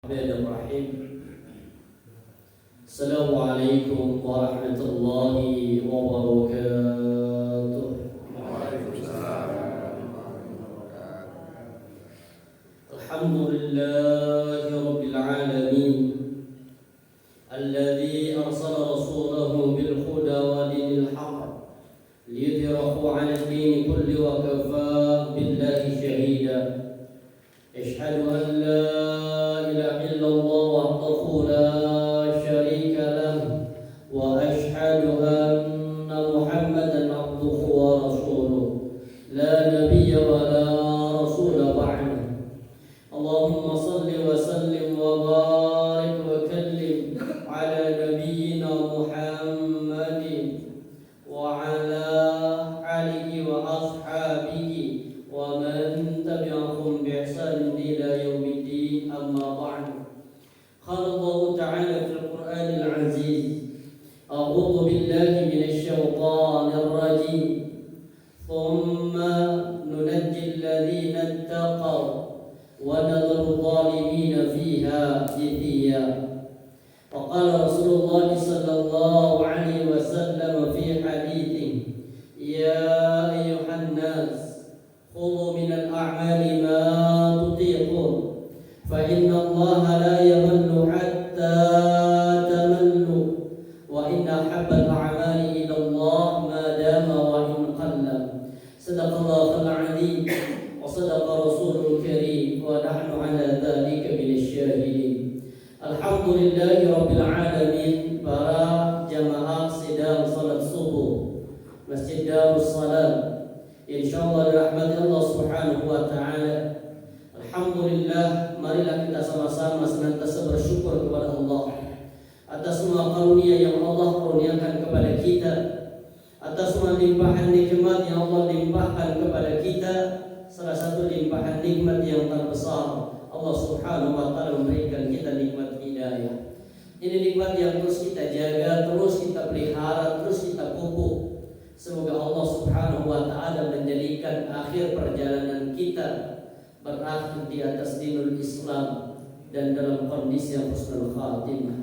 Bismillahirrahmanirrahim. Assalamualaikum warahmatullahi wabarakatuh. Waalaikumsalam warahmatullahi wabarakatuh. Alhamdulillahi rabbil alamin. Alladzi arsala rasulahu bil huda wa dinil haqq liyudhhirahu 'ala ad-din kulli wa kafaa billahi shahida. Asyhadu an la ilaha illallah wahdahu la syarika lahu wa asyhadu anna Muhammadan abduhu wa rasuluh la nabiyya wa la rasula ba'dahu. Allahumma salli wa sallim wa barik wa kallim ala nabiyyina Muhammadin wa ala alihi wa ashabihi wa man tabi'ahum bi ihsan ila yaumiddin, amma ba'd. Qala Allah ta'ala fil Qur'anil 'aziz, a'udzu billahi minasy syaithanir rajim. Thumma nunajjil ladzina ittaqaw wa nadharu adh-dhalimina fiha jithiya. Wa qala Rasulullah sallallahu alaihi wasallam fi haditsin, ya ayyuhan nas khudhu minal a'mali ma tutiqun fa inna Allaha la yamallu hatta tamallu wa inna habbal a'mali ila Allah ma dama wa in qalla. Sadaqallahul 'azim wa sadaqa rasulul karim wa nahnu 'ala dzalika minasy syahidin. Alhamdulillahi rabbil alamin. Para jamaah sidang salat subuh Masjid Darus Salam, insyaallah dirahmati Allah Subhanahu wa taala. Alhamdulillah, marilah kita sama-sama senantiasa bersyukur kepada Allah atas semua karunia yang Allah kurniakan kepada kita, atas semua limpahan nikmat yang Allah limpahkan kepada kita. Salah satu limpahan nikmat yang terbesar, Allah Subhanahu wa taala memberikan kita nikmat hidayah. Ini nikmat yang terus kita jaga, terus kita pelihara, terus kita pupuk. Semoga Allah Subhanahu wa taala menjadikan akhir perjalanan kita berakhir di atas dinul Islam dan dalam kondisi yang husnul khatimah.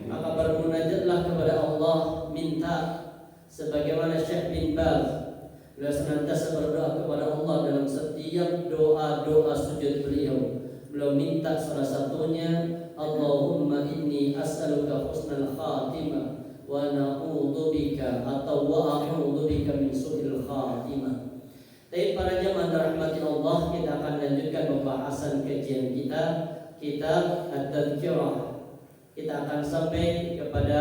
Maka bermunajatlah kepada Allah, minta sebagaimana Syekh bin Baz beliau senantiasa berdoa kepada Allah dalam setiap doa-doa sujud beliau. Beliau minta salah satunya, Allahumma inni as'aluka husnul khatimah wa na'udzubika atau wa a'udzubika min su'il khatimah. Tapi para jemaah dirahmati Allah, kita akan lanjutkan pembahasan kajian kita, kitab At-Tadhkirah. Kita akan sampai kepada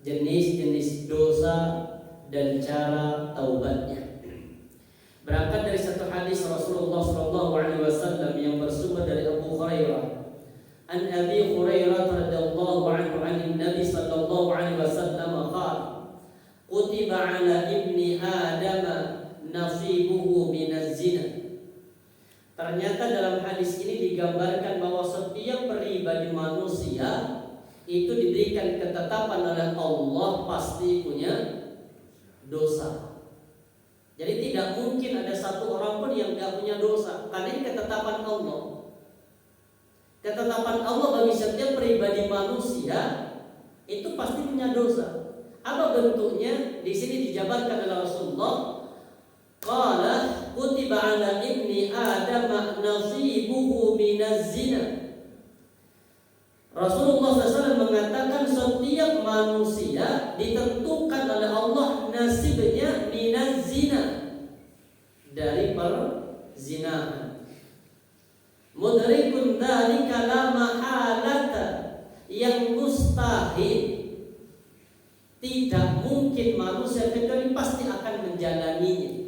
jenis-jenis dosa dan cara taubatnya. Berangkat dari satu hadis Rasulullah sallallahu alaihi wasallam yang bersumber dari Abu Hurairah. An Abi Hurairah radhiyallahu anhu 'an Nabi sallallahu alaihi wasallam qala, kutiba 'ala ibni Adam nasibuhu minaz zina. Ternyata dalam hadis ini digambarkan bahwa setiap pribadi manusia itu diberikan ketetapan oleh Allah pasti punya dosa. Jadi tidak mungkin ada satu orang pun yang tidak punya dosa, karena ini ketetapan Allah. Ketetapan Allah bagi setiap pribadi manusia itu pasti punya dosa. Apa bentuknya? Di sini dijabarkan oleh Rasulullah. Qala kutiba 'ala ibni Adam nasibuhu minaz zina. Rasulullah SAW mengatakan setiap manusia ditentukan oleh Allah nasibnya minaz zina, dari perzinahan. Mudrikun dzalika la mahalata, yang mustahil, tidak mungkin manusia kecuali pasti akan menjalaninya.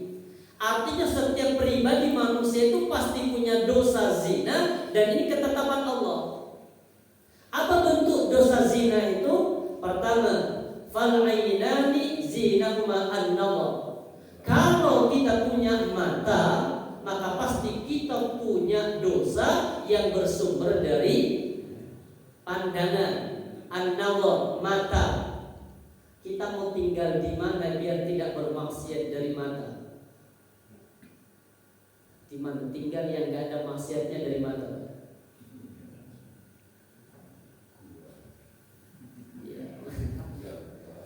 Artinya setiap pribadi manusia itu pasti punya dosa zina, dan ini ketetapan Allah. Apa bentuk dosa zina itu? Pertama, fal ainani zinahuma an-nazar. Kalau kita punya mata, maka pasti kita punya dosa yang bersumber dari pandangan, an-nazar, mata. Kita mau tinggal di mana biar tidak bermaksiat dari mata? Di mana tinggal yang gak ada maksiatnya dari mata?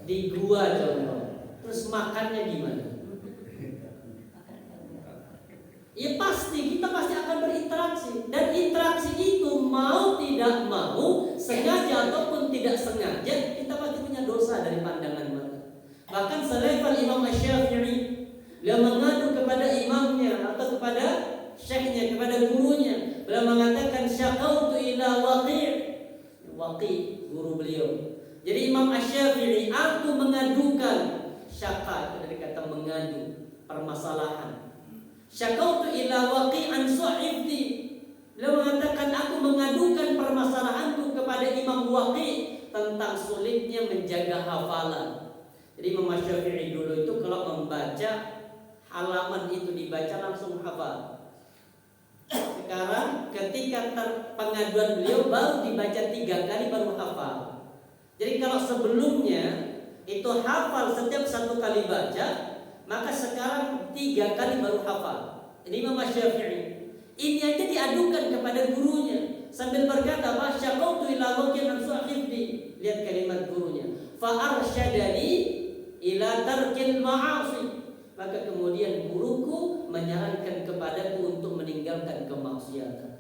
di gua contoh, terus makannya gimana? Ya pasti kita pasti akan berinteraksi, dan interaksi itu mau tidak mau, sengaja ataupun tidak sengaja, kita pasti punya dosa dari pandangan mata. Bahkan selevel Imam Asy-Syafi'i, beliau mengadu kepada imamnya atau kepada syekhnya, kepada gurunya. Beliau mengatakan syaqautu ila Waqi, guru beliau. Jadi Imam Asy-Syafi'i, aku mengadukan, syaqa itu dari kata mengadu permasalahan. Syaqautu ila Waqi an sa'ibdi. Beliau mengatakan aku mengadukan permasalahanku kepada Imam Waqi tentang sulitnya menjaga hafalan. Jadi Imam Asy-Syafi'i dulu itu kalau membaca halaman itu dibaca langsung hafal. Sekarang ketika pengaduan beliau baru dibaca 3 kali baru hafal. Jadi kalau sebelumnya itu hafal setiap 1 kali baca, maka sekarang 3 kali baru hafal. Ini Imam Asy-Syafi'i. Ini aja diadukan kepada gurunya sambil berkata, "Masyaqautu ila waqi'an sahibdi." Lihat kalimat gurunya. Fa arsyadani ila tarkil ma'asi. Maka kemudian guruku menyarankan kepadaku untuk meninggalkan kemaksiatan.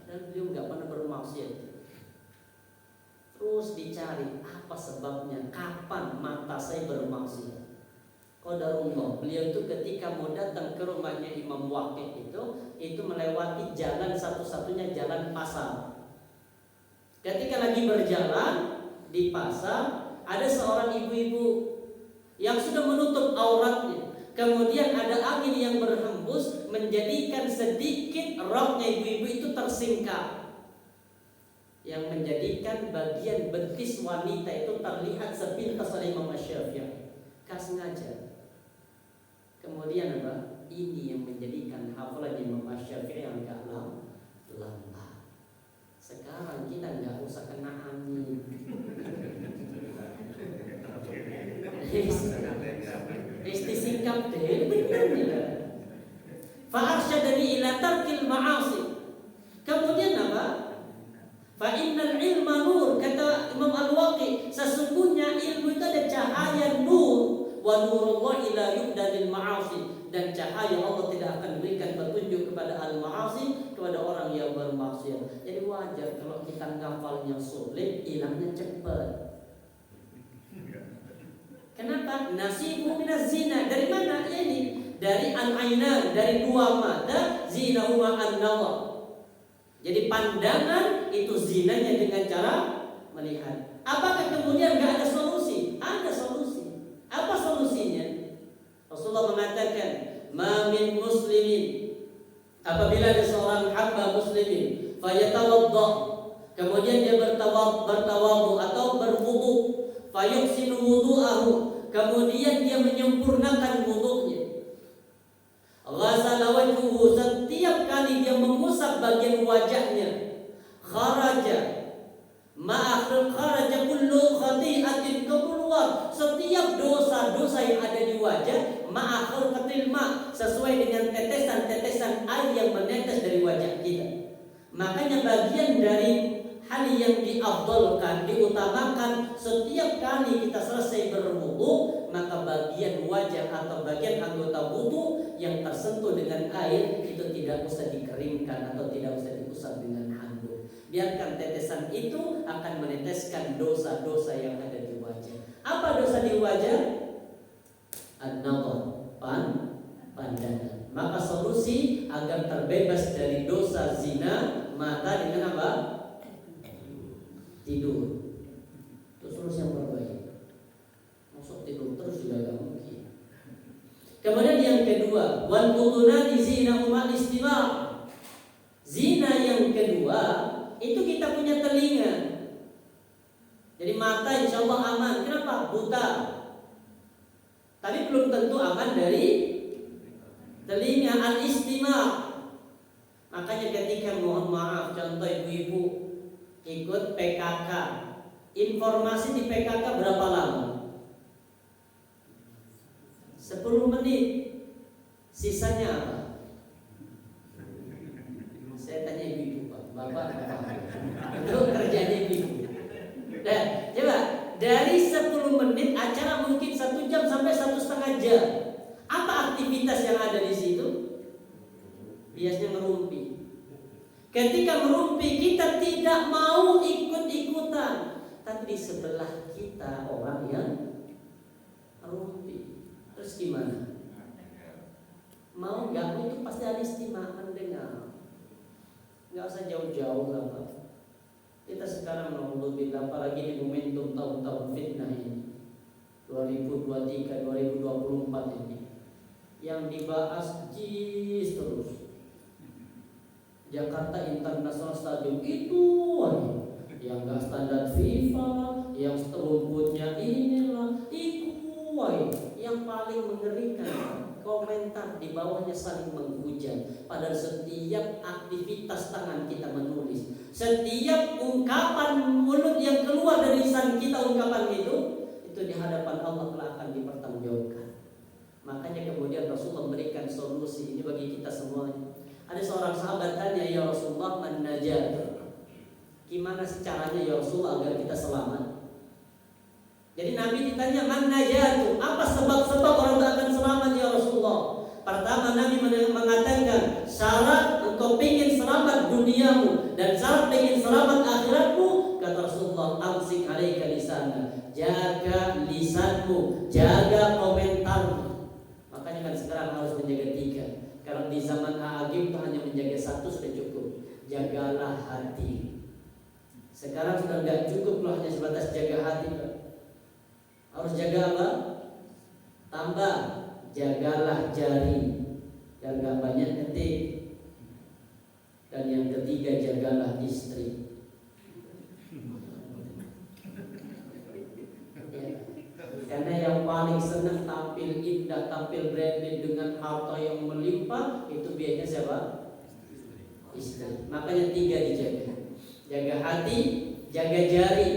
Dan beliau nggak pernah bermaksiat. Terus dicari apa sebabnya, kapan mata saya bermaksiat. Qadarullah, beliau itu ketika mau datang ke rumahnya Imam Waqi itu melewati jalan satu-satunya jalan pasar. Ketika lagi berjalan di pasar, ada seorang ibu-ibu yang sudah menutup auratnya. Kemudian ada angin yang berhembus menjadikan sedikit roknya ibu-ibu itu tersingkap, yang menjadikan bagian betis wanita itu terlihat sepintas oleh Imam Asy-Syafi'i. Sengaja. Kemudian apa? Ini yang menjadikan hafalan Imam Asy-Syafi'i yang gak lama. Sekarang kita nggak usah kena angin. Istisingkap deh, benar ya. Fa'arsyadani ila tarkil ma'asi. Kemudian apa? Fa innal ilma nur, kata Imam Al-Waqi, sesungguhnya ilmu itu ada cahaya nur. Wa nurullah ila yubdalil ma'asi, dan cahaya Allah tidak akan berikan petunjuk kepada al-ma'asi, kepada orang yang bermaksiat. Jadi wajar kalau kita ngafalnya sulit, hilangnya cepat. Kenapa? Nasibu minaz zina. Dari mana? Ya ini dari al-ainan, dari 2 mata, zinahuma an-nawar. Jadi pandangan itu zinanya dengan cara melihat. Apakah kemudian enggak ada solusi? Ada solusi. Apa solusinya? Rasulullah mengatakan, "Ma min muslimin," apabila ada seorang hamba muslimin, fayatawadda, kemudian dia bertawadhu atau berwudu, fayuhsinu wudu'ahu, kemudian dia menyempurnakan wudunya. Ghasala wajhuhu, setiap kali dia mengusap bagian wajahnya, kharaja kullu khati'atin, keluar setiap dosa-dosa yang ada di wajah, ma'akhul qatil ma, sesuai dengan tetesan-tetesan air yang menetes dari wajah kita. Makanya bagian dari hal yang diafdalkan, diutamakan setiap kali kita selesai berwudu, maka bagian wajah atau bagian anggota wudu yang tersentuh dengan air itu tidak usah dikeringkan atau tidak usah diusap dengan handuk. Biarkan tetesan itu akan meneteskan dosa-dosa yang ada di wajah. Apa dosa di wajah? An-nadhar, pandangan. Maka solusi agar terbebas dari dosa zina mata dengan apa? Tidur. Terus yang terbaik. Masuk tidur terus juga gak mungkin. Kemudian yang kedua, wal udunani zina umal istima'. Zina yang kedua itu kita punya telinga. Jadi mata insya Allah aman. Kenapa? Buta. Tapi belum tentu aman dari telinga. Al-istima'. Makanya ketika mohon maaf, contoh ibu-ibu ikut PKK, informasi di PKK berapa lama? 10 menit. Sisanya apa? Saya tanya ibu-ibu, Pak. Bapak. Itu kerjanya ibu. Nah, coba dari Dari 10 menit acara mungkin 1 jam sampai 1,5 jam. Apa aktivitas yang ada di situ? Biasanya merumpi. Ketika merumpi kita tidak mau ikut-ikutan, tapi di sebelah kita orang yang merumpi. Terus gimana? Mau nggak mau itu pasti ada istimewa mendengar. Nggak usah jauh-jauh lah Pak. Kita sekarang alhamdulillah, apalagi di momentum tahun-tahun fitnah ini 2023, 2024 ini, yang dibahas jis terus. Jakarta International Stadium itu yang nggak standar FIFA, yang rumputnya inilah, itu yang paling mengerikan. Komentar di bawahnya saling menghujat. Padahal setiap aktivitas tangan kita menulis, setiap ungkapan mulut yang keluar dari lisan kita, ungkapan itu di hadapan Allah telah akan dipertanggungjawabkan. Makanya kemudian Rasulullah memberikan solusi ini bagi kita semuanya. Ada seorang sahabat tanya, ya Rasulullah, man najat? Gimana sih caranya ya Rasulullah agar kita selamat? Jadi Nabi ditanya, man najatu? Apa sebab-sebab orang itu akan selamat ya Rasulullah? Pertama Nabi mengatakan, syarat engkau ingin selamat duniamu dan syarat ingin selamat akhiratmu, kata Rasulullah, amsik alaika lisana, jaga lisanmu, jaga komentarmu. Makanya kan sekarang harus menjaga 3. Kalau di zaman Agim itu hanya menjaga 1 sudah cukup. Jagalah hati. Sekarang sudah enggak cukup loh hanya sebatas jaga hati, Pak. Harus jaga apa? Tambah, jagalah jari dan gak banyak ketik. Dan yang ketiga, jagalah istri. Ya. Karena yang paling senang tampil indah, tampil branded dengan harta yang melimpah, itu biasanya siapa? Istri. Makanya 3 dijaga. Jaga hati, jaga jari.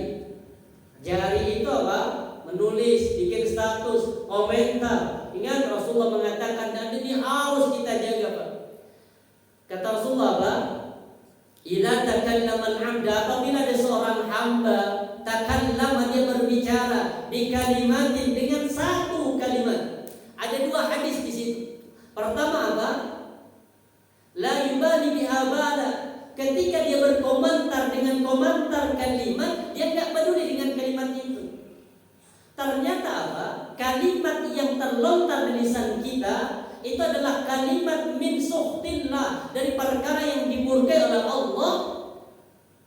Jari itu apa? Menulis, bikin status, komentar. Ingat Rasulullah mengatakan, dan ini harus kita jaga, Pak. Kata Rasulullah apa? Idza takallama al-'abd, apabila ada seorang hamba takallama, dia berbicara bi kalimatin, dengan 1 kalimat. Ada 2 hadis di situ. Pertama apa? La yubali biha bala. Ketika dia berkomentar dengan komentar kalimat, dia enggak peduli dengan kalimat itu. Ternyata apa? Kalimat yang terlontar dari lisan kita itu adalah kalimat min suhtillah, dari perkara yang dimurkai oleh Allah.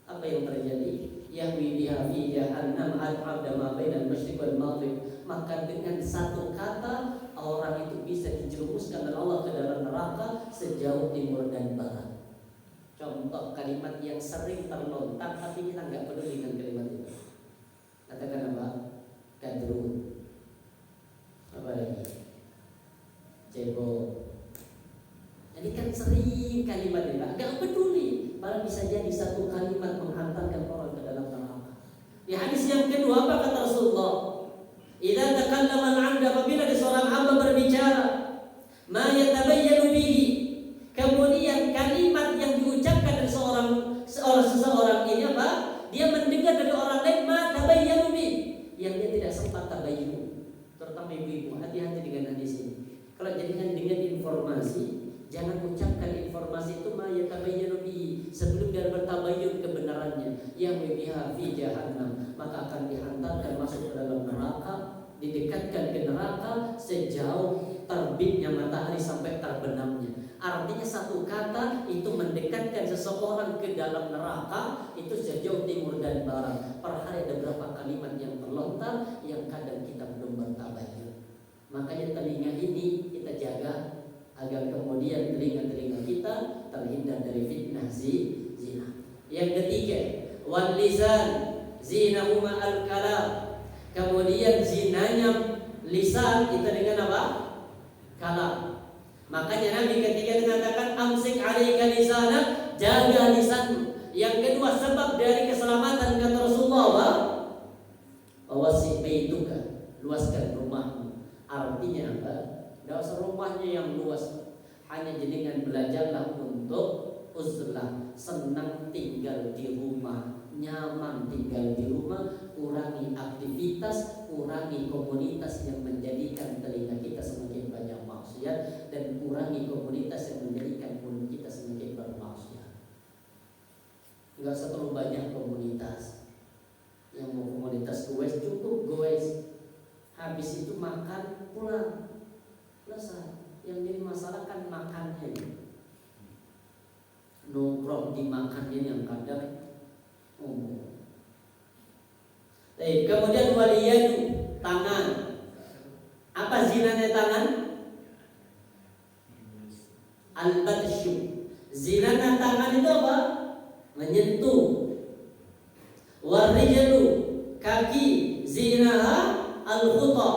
Apa yang terjadi? Yahwi biha fi jahannam al-'abda ma bainal masyriq wal maghrib. Maka dengan 1 kata orang itu bisa dijerumuskan oleh Allah ke dalam neraka sejauh timur dan barat. Contoh kalimat yang sering terlontar tapi kita enggak peduli dengan kalimat itu. Katakan apa? Kadrun. Apa lagi? Cebol. Jadi kan sering kalimat ini, enggak peduli. Padahal bisa jadi 1 kalimat menghantarkan orang ke dalam neraka. Di hadis yang kedua apa kata Rasulullah? Idza takallama al-'abd, apabila seorang hamba berbicara, ma yatabayyanu bihi, kemudian kalimat yang diucapkan dari seseorang ini apa? Dia mendengar dari orang lain, ma tabayyanu bihi, yang dia tidak sempat tabayyun. Terutama ibu-ibu, hati-hati dengan hadis ini. Kalau jadikan dengan informasi, jangan ucapkan informasi itu ma yatabayyanu bihi sebelum dia bertabayyun kebenarannya. Yang biha fi jahannam, maka akan dihantarkan masuk ke dalam neraka, didekatkan ke neraka sejauh terbitnya matahari sampai terbenamnya. Artinya 1 kata itu mendekatkan seseorang ke dalam neraka itu sejauh timur dan barat. Per hari ada berapa kalimat yang terlontar yang kadang kita belum bertabayyun. Makanya telinga ini kita jaga agar kemudian telinga-telinga kita terhindar dari fitnah zina. Yang ketiga, wal lisan zinahuma al-kalam. Kemudian zinanya lisan kita dengan apa? Kalam. Makanya Nabi ketika mengatakan amsik 'alaika lisanak, jaga lisanmu. Yang kedua sebab dari keselamatan kata Rasulullah, wasi baituka, luaskan rumahmu. Artinya apa? Tidak usah rumahnya yang luas, hanya jenengan belajarlah untuk uzlah, senang tinggal di rumah, nyaman tinggal di rumah, kurangi aktivitas, kurangi komunitas yang menjadikan telinga kita semakin banyak maksiat, dan kurangi komunitas yang menjadikan mulut kita semakin bermaksiat. Enggak usah terlalu banyak komunitas. Yang mau komunitas goes cukup goes, habis itu makan pulang, selesai. Yang jadi masalah kan makannya, nongkrong di makannya yang kadang umum. Kemudian waliyadu, tangan. Apa zinanya tangan? Al-batsyu. Zinanya tangan itu apa? Menyentuh. Warijlu, kaki. Zinaha al-khuta.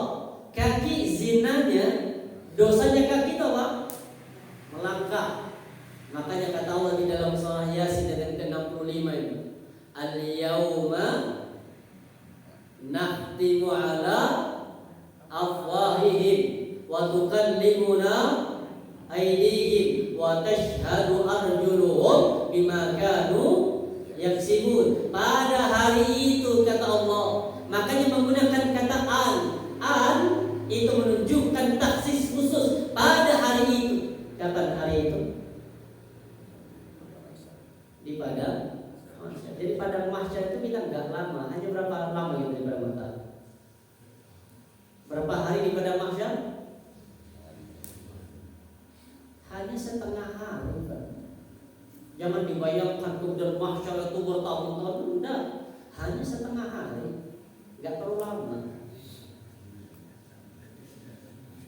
Kaki zinanya, dosanya kaki itu apa? Melangkah. Makanya kata Allah di dalam surah Yasin ayat ke-65 ini, al-yawma nakhtimu ala afwahihim wa tukallimuna aydihim wa tashhadu arjuluhum bima kanu yaksibun. Pada hari itu kata Allah, makanya menggunakan kata an itu menunjukkan taksis khusus pada hari itu. Kapan hari itu? Di padang mahsyar. Jadi padang mahsyar itu kita nggak lama, hanya berapa lama gitu di padang mahsyar? Berapa hari di padang mahsyar? Hanya setengah hari, Pak. Jangan dibayangkan kemudian mahsyar itu bertahun-tahun, enggak. Hanya setengah hari, nggak terlalu lama.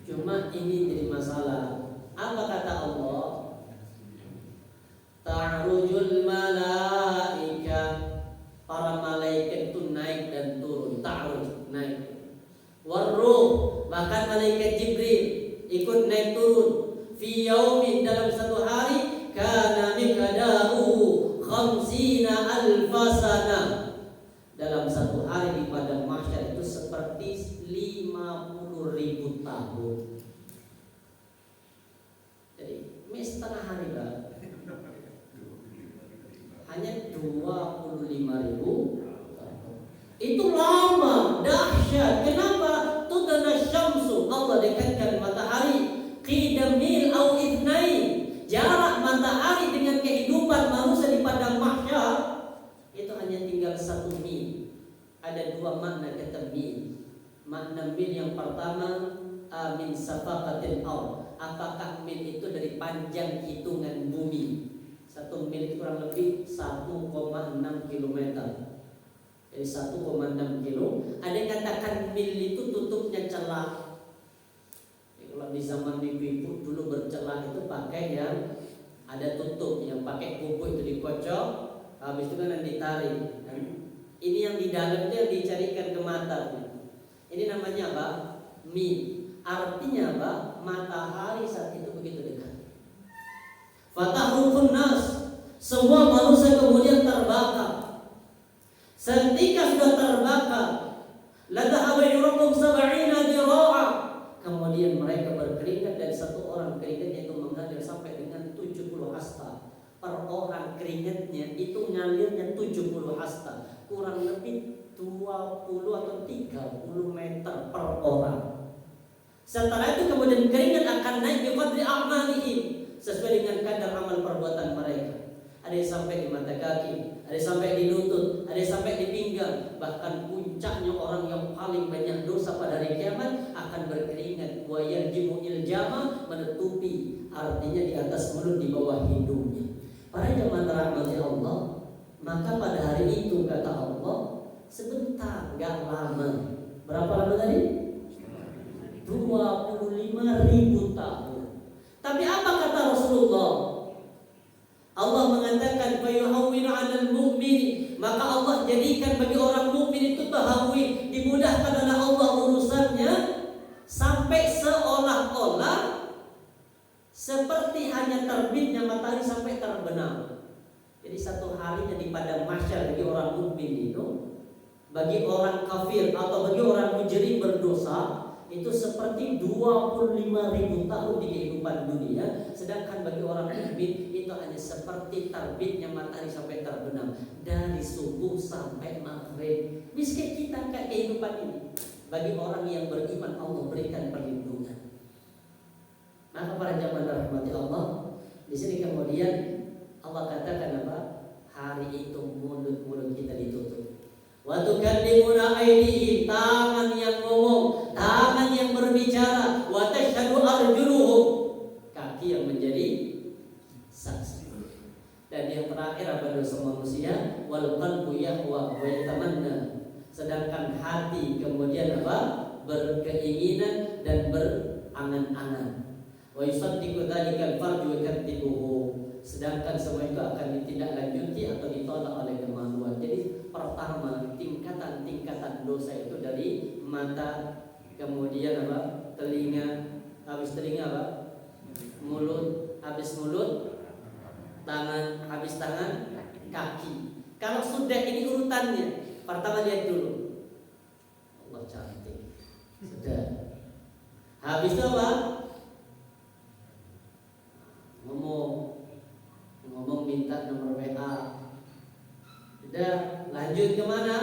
Cuma ini jadi masalah. Apa kata Allah? Ta'rujul malaika, para malaikat itu naik dan turun. Ta'ruj, naik. Warruh, bahkan malaikat Jibril ikut naik turun. Fi yaumin, dalam satu hari, kana miqdaruhu 50 alfasana. Dalam satu hari di padang mahsyar itu seperti 50.000 tahun. Jadi ini setengah hari, Pak. Hanya 25.000 tahun. Itu lama, dahsyat. Kenapa? Tudana syamsu, Allah dekatkan matahari qidamil au idnain. Jarak matahari dengan kehidupan manusia di padang mahsyar itu hanya tinggal 1 mil. Ada 2 makna kata mil. Makna mil yang pertama, min safaqatil ardh. Apakah mil itu dari panjang hitungan bumi? 1 mil itu kurang lebih 1,6 km. Jadi 1,6 kilo. Ada yang katakan mil itu tutupnya celah. Kalau di zaman ibu-ibu dulu bercelah itu pakai yang ada tutup, yang pakai kuku itu dikocok, habis itu kan ditarik. Ini yang di dalam itu yang dicarikan ke mata. Ini namanya apa? Mil. Artinya apa? Matahari saat itu begitu dekat. Fatahruqun nas, semua manusia kemudian terbakar. Ketika sudah terbakar, la dhahaba yurakum 70 dira'a. Kemudian mereka berkeringat, dan satu orang keringatnya itu mengalir sampai dengan 70 hasta. Per orang keringatnya itu ngalirnya 70 hasta, kurang lebih 20 atau 30 meter per orang. Setelah itu kemudian keringat akan naik biqadri a'malihim, sesuai dengan kadar amal perbuatan mereka. Ada yang sampai di mata kaki, ada yang sampai di lutut, ada yang sampai di pinggang. Bahkan puncaknya orang yang paling banyak dosa pada hari kiamat akan berkeringat. Wa yarjimu iljama, menutupi, artinya di atas mulut, di bawah hidungnya. Para jemaah rahmati Allah, maka pada hari itu kata Allah, sebentar, gak lama. Berapa lama tadi? 25.000 tahun. Tapi apa kata Rasulullah? Allah mengatakan fayuhawwinu 'alal mu'min, maka Allah jadikan bagi orang mukmin itu tahawwin, dimudahkan oleh Allah urusannya sampai seolah-olah seperti hanya terbitnya matahari sampai terbenam. Jadi satu harinya di padang mahsyar bagi orang mukmin itu, bagi orang kafir atau bagi orang mujrim berdosa itu seperti 25.000 tahun di kehidupan dunia. Sedangkan bagi orang mukmin itu itu hanya seperti terbitnya matahari sampai terbenam, dari subuh sampai maghrib. Miskin kita kayak kehidupan ini. Bagi orang yang beriman, Allah berikan perlindungan. Maka para jamaah rahmati Allah, di sini kemudian Allah katakan apa? Hari itu mulut-mulut kita ditutup. Wa tukallimuna aydihim, tangan yang ngomong, tangan yang berbicara, wa tashhadu arjuluhum, kaki yang menjadi saksi. Dan yang terakhir apa dosa manusia? Wal qalbu yahwa wa yatamanna, sedangkan hati kemudian apa? Berkeinginan dan berangan-angan. Wa yusaddiqu dzalikal farju wa yaktibuhu, sedangkan semua itu akan ditindaklanjuti atau ditolak oleh kemaluan. Jadi pertama, tingkatan-tingkatan dosa itu dari mata, kemudian apa? Telinga, habis telinga apa? Mulut, habis mulut tangan, habis tangan kaki. Kalau sudah ini urutannya, pertama lihat dulu, Allah cantik, sudah. Habis itu apa? Ngomong minta nomor WA. Sudah, lanjut kemana?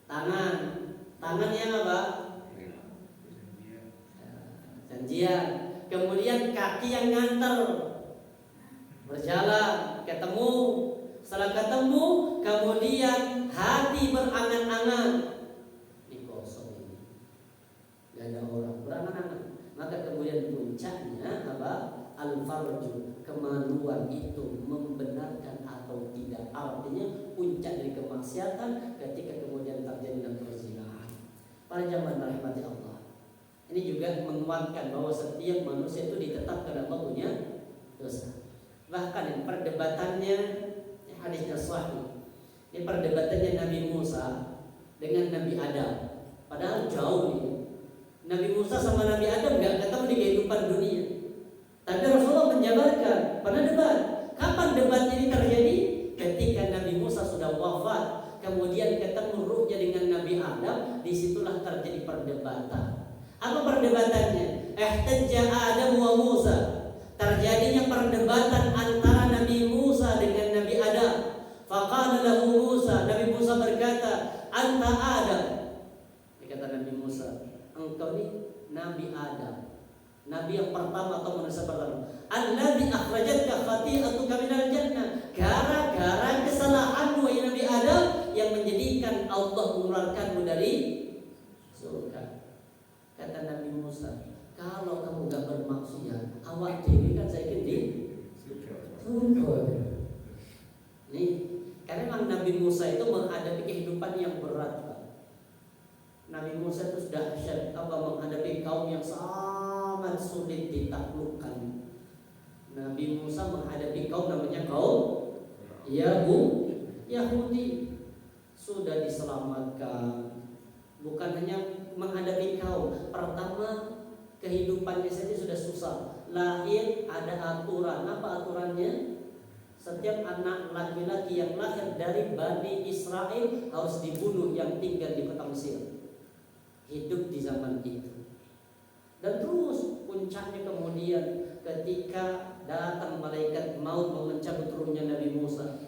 Tangan yang apa? Janjian. Kemudian kaki yang nganter, berjalan, ketemu. Setelah ketemu, kemudian hati berangan-angan. Ini kosong ini, gak ada orang, berangan-angan. Maka kemudian puncaknya apa? Al-farju, kemaluan itu membenarkan atau tidak. Artinya puncak dari kemaksiatan ketika kemudian terjadi perzinahan. Para jamaah rahmati Allah, ini juga menguatkan bahwa setiap manusia itu ditetapkan Allah punya dosa. Bahkan yang perdebatannya, hadisnya sahih, ini perdebatannya Nabi Musa dengan Nabi Adam. Padahal jauh nih. Nabi Musa sama Nabi Adam gak ketemu di kehidupan dunia. Tapi Rasulullah menjabarkan pada debat. Kapan debat ini terjadi? Ketika Nabi Musa sudah wafat, kemudian ketemu ruhnya dengan Nabi Adam, disitulah terjadi perdebatan. Apa perdebatannya? Ihtajja Adam wa Musa. Terjadinya perdebatan antara Nabi Musa dengan Nabi Adam. Faqala lahu Musa, Nabi Musa berkata, anta Adam. Dikata Nabi Musa, engkau ini Nabi Adam, Nabi yang pertama atau manusia pertama. Alladzi akhrajatka khati'atuka minal jannah. Gara-gara kesalahanmu ya Nabi Adam yang menjadikan Allah mengeluarkanmu dari surga. Kata Nabi Musa, kalau kamu gak bermaksiat, awak dewi kan saya di surga. Nih, karena memang Nabi Musa itu menghadapi kehidupan yang berat, Pak. Nabi Musa itu sudah menghadapi kaum yang sangat sulit ditaklukkan. Nabi Musa menghadapi kaum namanya kaum Yahudi, sudah diselamatkan. Bukan hanya menghadapi kaum, pertama kehidupannya saja sudah susah. Lahir ada aturan. Apa aturannya? Setiap anak laki-laki yang lahir dari Bani Israel harus dibunuh yang tinggal di kota Mesir. Hidup di zaman itu. Dan terus puncaknya kemudian ketika datang malaikat maut mau mencabut ruhnya Nabi Musa.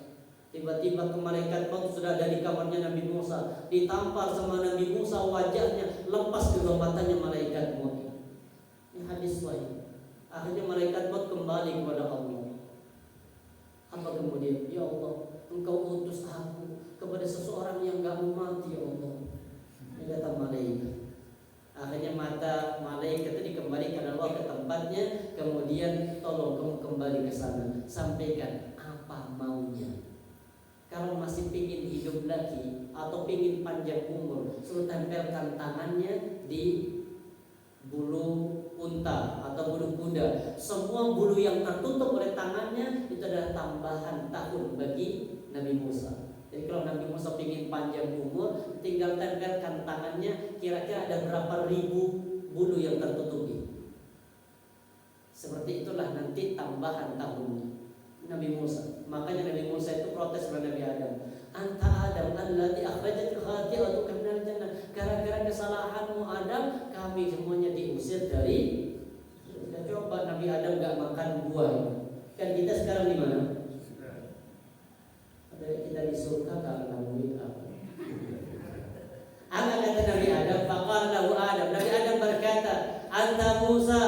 Tiba-tiba malaikat maut sudah ada di kamarnya Nabi Musa, ditampar sama Nabi Musa, wajahnya lepas kedua matanya malaikat maut. Ini hadis sahih. Akhirnya malaikat maut kembali kepada Allah. Apa kemudian? Ya Allah, Engkau utus aku kepada seseorang yang gak mau mati, ya Allah. Ini kata malaikat. Akhirnya mata malaikat itu dikembalikan Allah ke tempatnya. Kemudian tolong kamu kembali ke sana, sampaikan apa maunya. Kalau masih pingin hidup lagi atau pingin panjang umur, suruh tempelkan tangannya di bulu unta atau bulu kuda. Semua bulu yang tertutup oleh tangannya itu adalah tambahan tahun bagi Nabi Musa. Jadi kalau Nabi Musa ingin panjang umur, tinggal tempelkan tangannya, kira-kira ada berapa ribu bulu yang tertutupi. Seperti itulah nanti tambahan tahunnya Nabi Musa. Makanya Nabi Musa itu protes kepada Nabi Adam. Anta Adam alladzi akhrajatka khati'atuka minal jannah. Gara-gara kesalahanmu Adam, kami semuanya diusir dari. Coba Nabi Adam enggak makan buah. Kan kita sekarang di kata Nabi apa? Apa kata Nabi Adam? Faqala lahu Adam. Nabi Adam berkata, "Anta Musa."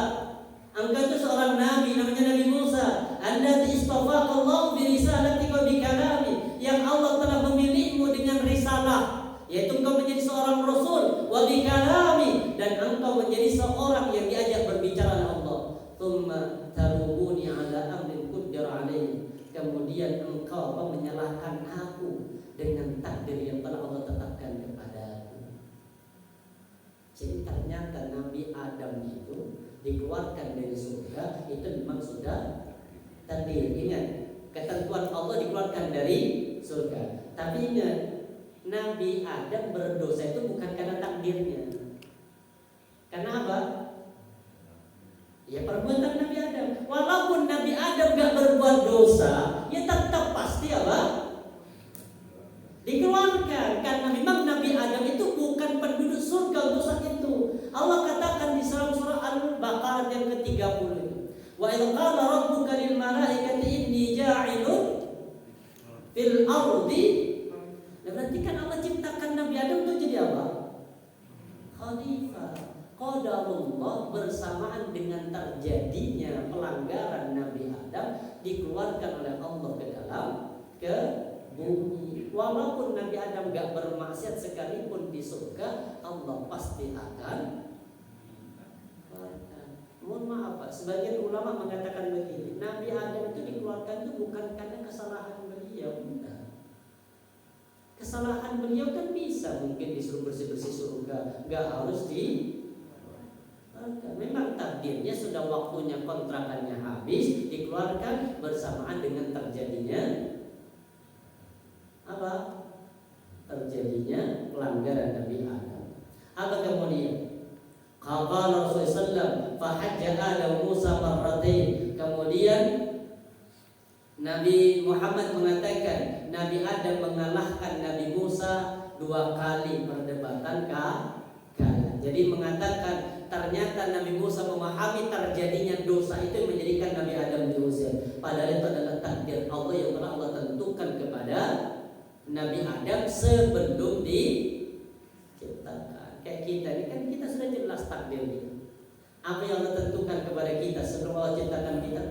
Engkau itu seorang nabi, namanya Nabi Musa. Anda istafakallahu bi risalati wa bi kalami, yang Allah telah memilihmu dengan risalah, yaitu engkau menjadi seorang rasul, wa bi kalami, dan engkau menjadi seorang yang diajak berbicara dengan Allah. Tsumma tarubuni ala amrin qaddara alaihi. Kemudian engkau menyalahkan aku dengan takdir yang telah Allah tetapkan kepadaku. Jadi ternyata Nabi Adam itu dikeluarkan dari surga itu memang sudah takdir. Ingat, ketentuan Allah dikeluarkan dari surga. Tapi ingat, Nabi Adam berdosa itu bukan karena takdirnya. Karena apa? Ya perbuatan Nabi Adam. Walaupun Nabi Adam gak berbuat dosa, ya tetap pasti apa? Dikeluarkan. Karena memang Nabi Adam itu bukan penduduk surga untuk saat itu. Allah katakan di surah Al-Baqarah yang ke-30, wa idh qala rabbuka lil malaikati inni ja'ilun fil ardi. Berarti kan Allah ciptakan Nabi Adam itu jadi apa? Khalifah. Qadarullah, bersamaan dengan terjadinya pelanggaran Nabi Adam, dikeluarkan oleh Allah ke bumi. Walaupun Nabi Adam gak bermaksiat sekalipun di surga, Allah pasti akan. Mohon maaf Pak, sebagian ulama mengatakan begini, Nabi Adam itu dikeluarkan itu bukan karena kesalahan beliau. Kesalahan beliau kan bisa mungkin disuruh bersih-bersih surga, gak harus memang takdirnya sudah waktunya kontrakannya habis, dikeluarkan bersamaan dengan terjadinya apa? Terjadinya pelanggaran Nabi Adam. Apa kemudian? Qala Rasulullah sallallahu fahajja Adam Musa marratain. Kemudian Nabi Muhammad mengatakan Nabi Adam mengalahkan Nabi Musa 2 kali perdebatan kalah. Jadi mengatakan ternyata Nabi Musa memahami terjadinya dosa itu yang menjadikan Nabi Adam diusir. Padahal itu adalah takdir Allah yang telah Allah tentukan kepada Nabi Adam sebelum diciptakan. Kayak kita ini kan kita sudah jelas takdirnya. Apa yang Allah tentukan kepada kita sebelum Allah ciptakan kita?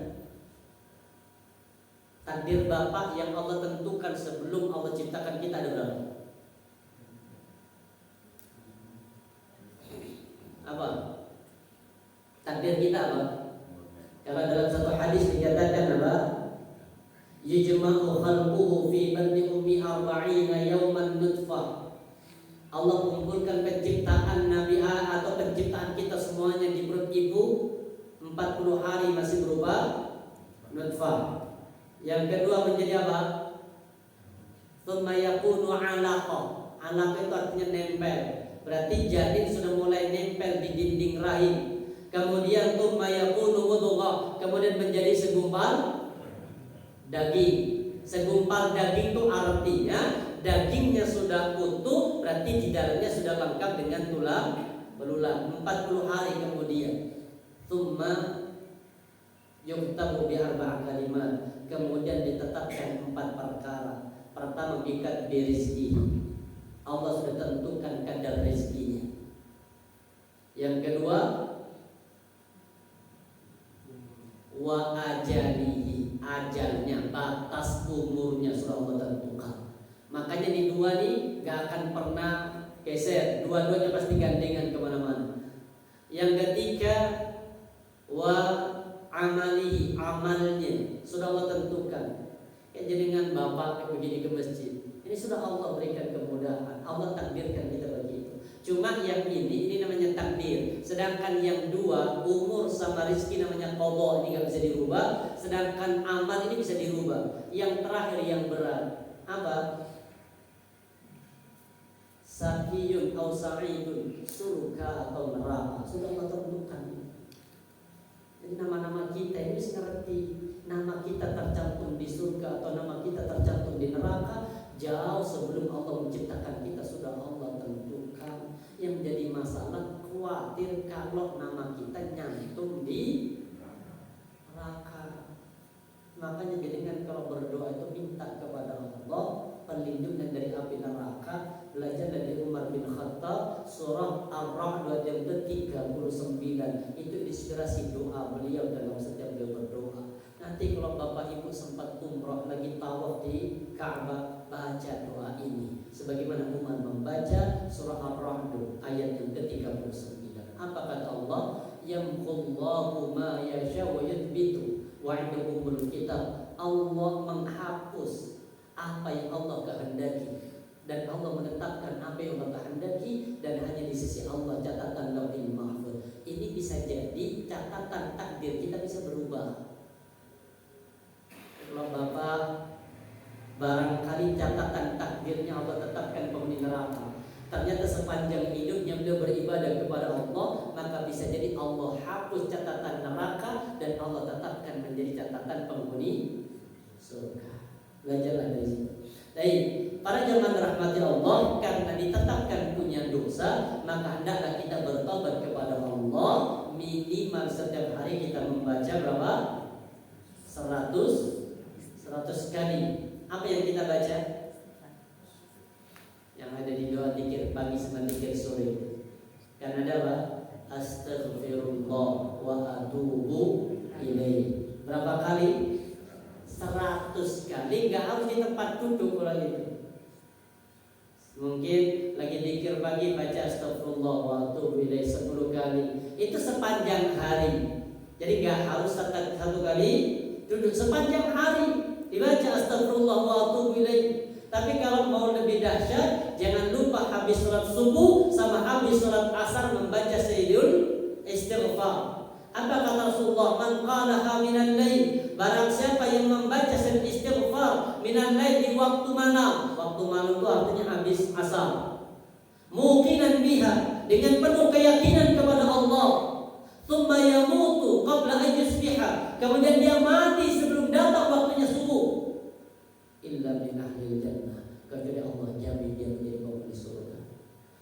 Takdir Bapak yang Allah tentukan sebelum Allah ciptakan kita ada berapa? Apa? Takdir kita apa? Kalau dalam satu hadis dikatakan apa? Yujma'u khalquhu fi batni ummi 40 yawman nutfah. Allah kumpulkan penciptaan Nabi atau penciptaan kita semuanya di perut ibu 40 hari masih berupa nutfah. Yang kedua menjadi apa? Tsumma yakunu 'alaqah. 'Alaqah itu artinya nempel. Berarti janin sudah mulai nempel di dinding rahim. Kemudian tsumma yakunu mudghah, kemudian menjadi segumpal daging. Segumpal daging itu artinya dagingnya sudah utuh, berarti di dalamnya sudah lengkap dengan tulang belulang. 40 hari kemudian tsumma yuktabu bi 4 kalimat, kemudian ditetapkan 4 perkara. Pertama bikat birizki, Allah sudah tentukan kadar rezekinya. Yang kedua wa ajalihi, ajalnya, batas umurnya sudah Allah tentukan. Makanya di 2 nih gak akan pernah geser, dua-duanya pasti gandengan kemana-mana. Yang ketiga wa amalihi, amalnya sudah Allah tentukan. Kayak dengan bapak begini ke masjid, ini sudah Allah berikan kemudahan, Allah takdirkan kita begitu. Cuma yang ini namanya takdir. Sedangkan yang 2, umur sama rezeki namanya qadha, ini gak bisa dirubah. Sedangkan amal ini bisa dirubah. Yang terakhir yang berat apa? Sakiyun atau sa'idun, surga atau neraka, sudah Allah tentukan. Jadi nama-nama kita ini harus ngerti. Nama kita tercantum di surga atau nama kita tercantum di neraka jauh sebelum Allah menciptakan kita sudah Allah tentukan. Yang jadi masalah khawatir kalau nama kita nyantum di neraka. Makanya jadikan kalau berdoa itu minta kepada Allah perlindungan dari api neraka, belajar dari Umar bin Khattab surah Ar-Ra'd ayat ke-39. Itu inspirasi doa beliau dalam setiap beliau berdoa. Nanti kalau Bapak Ibu sempat umroh lagi tawaf di Ka'bah, baca doa ini sebagaimana Umar membaca surah Ar-Ra'd ayat yang ke-39. Apa kata Allah? Yamhullahu ma yasha wa yuthbitu wa 'indahumul kitab. Allah menghapus apa yang Allah kehendaki dan Allah menetapkan apa yang Allah kehendaki, dan hanya di sisi Allah catatan Lauhul Mahfuz. Ini bisa jadi catatan takdir kita bisa berubah. Kalau Bapak barangkali catatan takdirnya Allah tetapkan penghuni neraka, ternyata sepanjang hidupnya beliau beribadah kepada Allah, maka bisa jadi Allah hapus catatan neraka dan Allah tetapkan menjadi catatan penghuni surga. Belajarlah dari situ. Baik, para jemaah rahmati Allah, karena ditetapkan punya dosa, maka hendaklah kita bertobat kepada Allah. Minimal setiap hari kita membaca berapa? 100 kali. Apa yang kita baca? Yang ada di doa zikir pagi sama zikir sore. Kan ada apa? Astaghfirullah wa atubu ilaih. Berapa kali? 100 kali. Enggak harus di tempat duduk kalau itu. Mungkin lagi zikir pagi baca astagfirullah wa atubu ilaih 10 kali. Itu sepanjang hari. Jadi enggak harus satu kali duduk, sepanjang hari dibaca astagfirullah wa atubu ilaih. Tapi kalau mau lebih dahsyat, jangan lupa habis sholat subuh sama habis sholat asar membaca sayyidul istighfar. Apa kata Rasulullah? Man qalaha minal lail, barang siapa yang membaca sayyidul istighfar minal lail di waktu malam. Waktu malam itu artinya habis asar. Muqinan biha, dengan penuh keyakinan kepada Allah. Tsumma yamutu qabla an yusbiha, kemudian dia mati sebelum datang waktunya subuh. Illa min ahlil jannah, kecuali Allah jamin dia menjadi penghuni surga.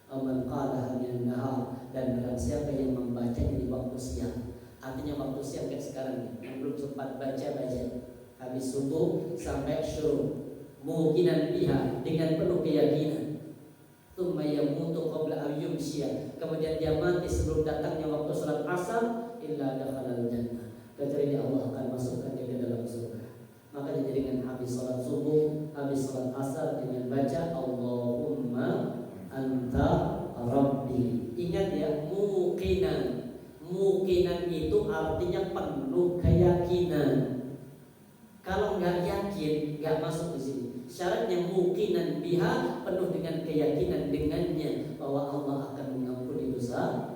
Aman qalaha minan nahar, dan barang siapa yang membacanya di waktu siang. Artinya waktu siang kayak sekarang yang belum sempat baca habis subuh sampai syuruk. Muqinan biha, dengan penuh keyakinan. Tsumma yamutu qabla an yumsiya, kemudian dia mati sebelum datangnya waktu salat asar. Illa dakhalal jannah, kecuali Allah akan masukkan dia ke dalam surga. Maka jadi dengan habis sholat subuh, habis sholat asar, dengan baca Allahumma anta rabbi. Ingat ya, muqinan. Muqinan itu artinya penuh keyakinan. Kalau nggak yakin, nggak masuk di sini. Syaratnya muqinan biha, penuh dengan keyakinan dengannya bahwa Allah akan mengampuni dosanya.